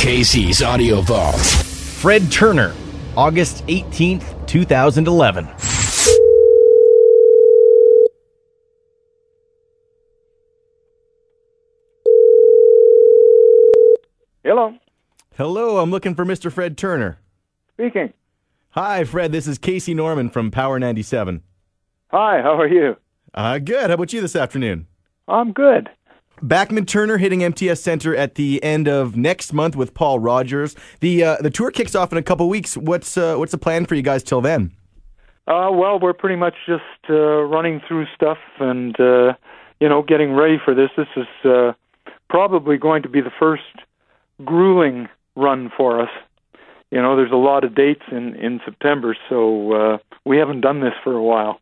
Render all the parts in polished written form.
Casey's Audio Vault. Fred Turner, August 18th, 2011. Hello. Hello, I'm looking for Mr. Fred Turner. Speaking. Hi, Fred. This is Casey Norman from Power 97. Hi, how are you? Good. How about you this afternoon? I'm good. Bachman Turner hitting MTS Center at the end of next month with Paul Rogers. The tour kicks off in a couple weeks. What's the plan for you guys till then? Well, we're pretty much just running through stuff and getting ready for this. This is probably going to be the first grueling run for us. You know, there's a lot of dates in September, so we haven't done this for a while.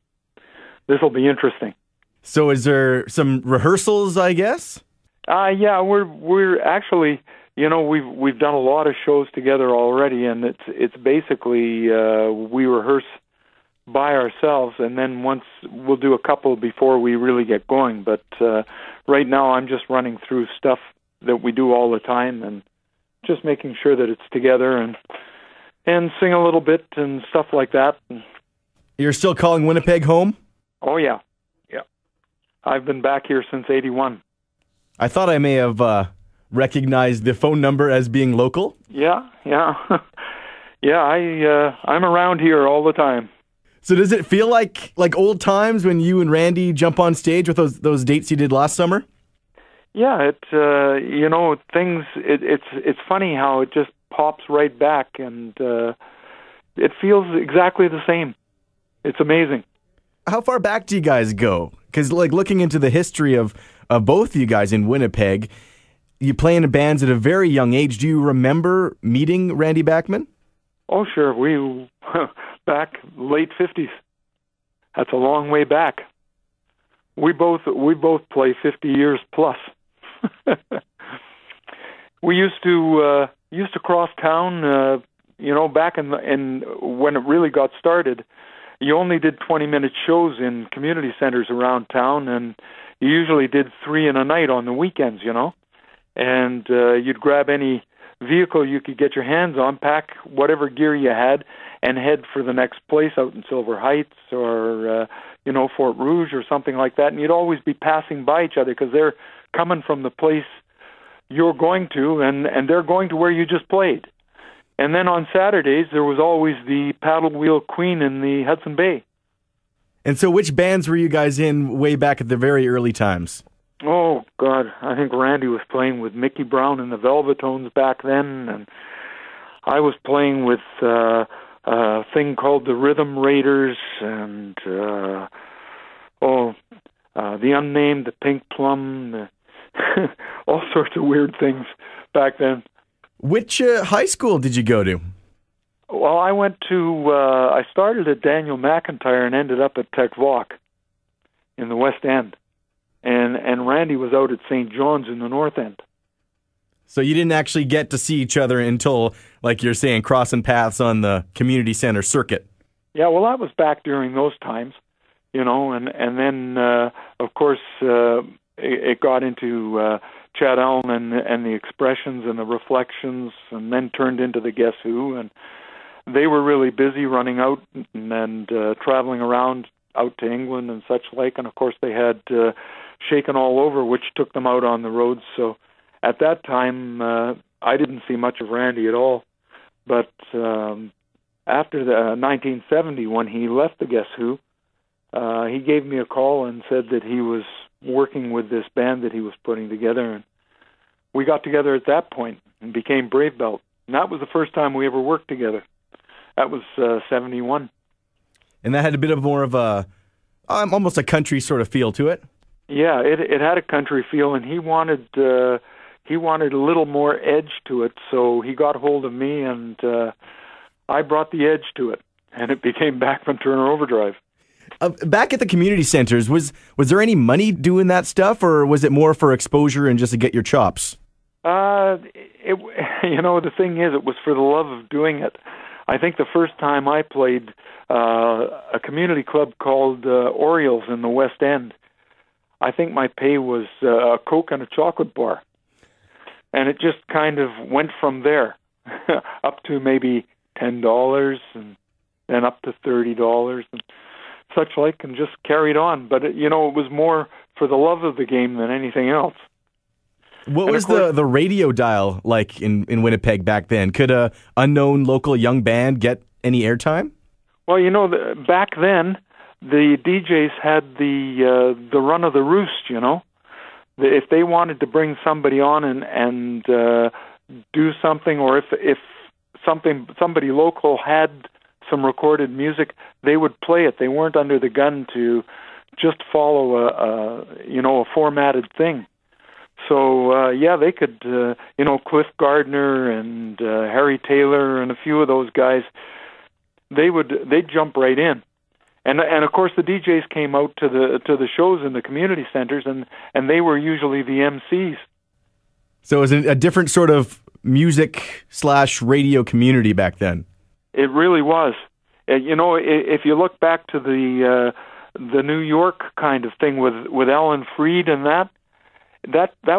This will be interesting. So is there some rehearsals, I guess? Yeah, we're actually, we've done a lot of shows together already, and it's basically we rehearse by ourselves, and then once we'll do a couple before we really get going. But right now, I'm just running through stuff that we do all the time, and just making sure that it's together and sing a little bit and stuff like that. You're still calling Winnipeg home? Oh yeah. I've been back here since '81. I thought I may have recognized the phone number as being local. Yeah. Yeah, I'm around here all the time. So does it feel like old times when you and Randy jump on stage with those dates you did last summer? Yeah, things. It's funny how it just pops right back, and it feels exactly the same. It's amazing. How far back do you guys go? Because looking into the history of both you guys in Winnipeg, you play in bands at a very young age. Do you remember meeting Randy Bachman? Oh, sure. We back late 50s. That's a long way back. We both play 50 years plus. We used to cross town. Back in when it really got started. You only did 20-minute shows in community centers around town, and you usually did 3 in a night on the weekends, And you'd grab any vehicle you could get your hands on, pack whatever gear you had, and head for the next place out in Silver Heights or, Fort Rouge or something like that. And you'd always be passing by each other because they're coming from the place you're going to, and they're going to where you just played. And then on Saturdays, there was always the Paddle Wheel Queen in the Hudson Bay. And so which bands were you guys in way back at the very early times? Oh, God. I think Randy was playing with Mickey Brown and the Velvetones back then. And I was playing with a thing called the Rhythm Raiders and, the Unnamed, the Pink Plum, all sorts of weird things back then. Which high school did you go to? Well, I started at Daniel McIntyre and ended up at Tech Vauc in the West End. And Randy was out at St. John's in the North End. So you didn't actually get to see each other until, like you're saying, crossing paths on the community center circuit. Yeah, well, that was back during those times, and then, of course, it got into Chad Allen and the Expressions and the Reflections, and then turned into the Guess Who, and they were really busy running out and traveling around out to England and such like, and of course they had Shaken All Over, which took them out on the road. So at that time, I didn't see much of Randy at all, but after the 1970, when he left the Guess Who, he gave me a call and said that he was working with this band that he was putting together, and we got together at that point and became Brave Belt. And that was the first time we ever worked together. That was 71. And that had a bit of more of almost a country sort of feel to it. Yeah, it had a country feel, and he wanted a little more edge to it, so he got hold of me, and I brought the edge to it, and it became Bachman Turner Overdrive. Back at the community centers, was there any money doing that stuff, or was it more for exposure and just to get your chops? The thing is, it was for the love of doing it. I think the first time I played a community club called Orioles in the West End, I think my pay was a Coke and a chocolate bar. And it just kind of went from there up to maybe $10 and then up to $30 and such like, and just carried on. But, it was more for the love of the game than anything else. What was the radio dial like in Winnipeg back then? Could a unknown local young band get any airtime? Well, back then, the DJs had the run of the roost, If they wanted to bring somebody on and do something, or if somebody local had some recorded music, they would play it. They weren't under the gun to just follow a formatted thing. So they could, Cliff Gardner and Harry Taylor and a few of those guys, they'd jump right in. And of course the DJs came out to the shows in the community centers, and they were usually the MCs. So it was a different sort of music/radio community back then. It really was. If you look back to the New York kind of thing with Alan Freed and that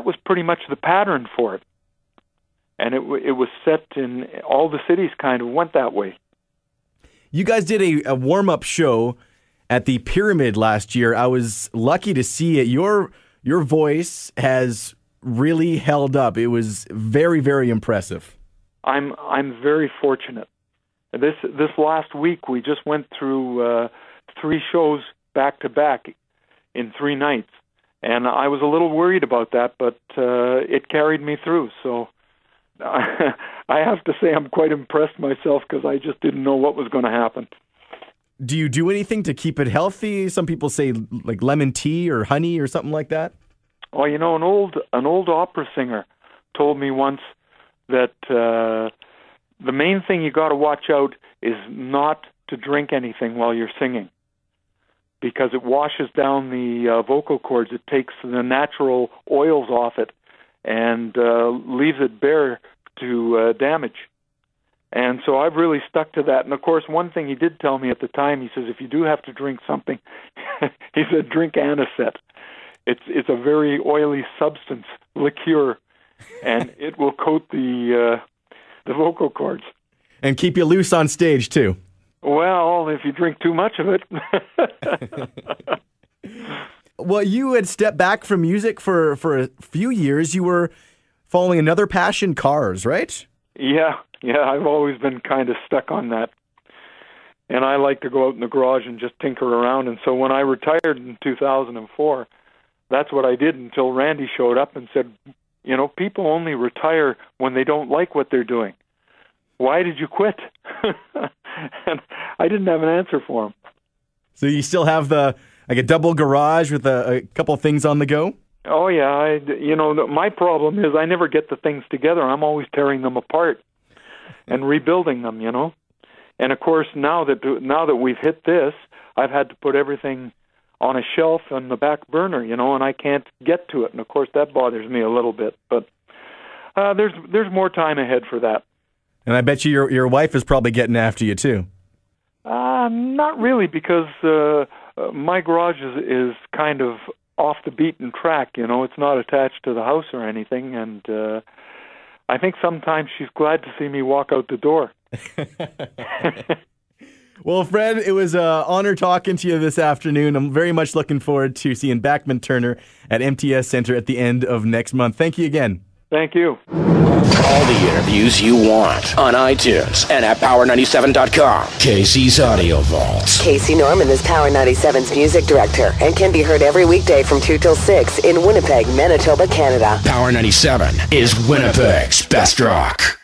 was pretty much the pattern for it. And it was set in all the cities kind of went that way. You guys did a warm-up show at the Pyramid last year. I was lucky to see it. Your voice has really held up. It was very, very impressive. I'm very fortunate. This last week we just went through 3 shows back to back in 3 nights, and I was a little worried about that, but it carried me through. So I have to say I'm quite impressed myself, because I just didn't know what was going to happen. Do you do anything to keep it healthy? Some people say like lemon tea or honey or something like that. Oh, an old opera singer told me once that the main thing you got to watch out is not to drink anything while you're singing, because it washes down the vocal cords. It takes the natural oils off it and leaves it bare to damage. And so I've really stuck to that. And of course, one thing he did tell me at the time, he says, if you do have to drink something, he said, drink anisette. It's a very oily substance, liqueur, and it will coat the vocal cords. And keep you loose on stage, too. Well, if you drink too much of it. Well, you had stepped back from music for a few years. You were following another passion, cars, right? Yeah, I've always been kind of stuck on that. And I like to go out in the garage and just tinker around. And so when I retired in 2004, that's what I did until Randy showed up and said, people only retire when they don't like what they're doing. Why did you quit? And I didn't have an answer for him. So you still have a double garage with a couple of things on the go? Oh, yeah. My problem is I never get the things together. I'm always tearing them apart and rebuilding them, And of course, now that we've hit this, I've had to put everything on a shelf on the back burner, and I can't get to it. And of course, that bothers me a little bit. But there's more time ahead for that. And I bet you your wife is probably getting after you too. Not really, because my garage is kind of off the beaten track. It's not attached to the house or anything, and I think sometimes she's glad to see me walk out the door. Well, Fred, it was an honor talking to you this afternoon. I'm very much looking forward to seeing Bachman Turner at MTS Center at the end of next month. Thank you again. Thank you. All the interviews you want on iTunes and at Power97.com. Casey's Audio Vault. Casey Norman is Power 97's music director and can be heard every weekday from 2 till 6 in Winnipeg, Manitoba, Canada. Power 97 is Winnipeg's best rock.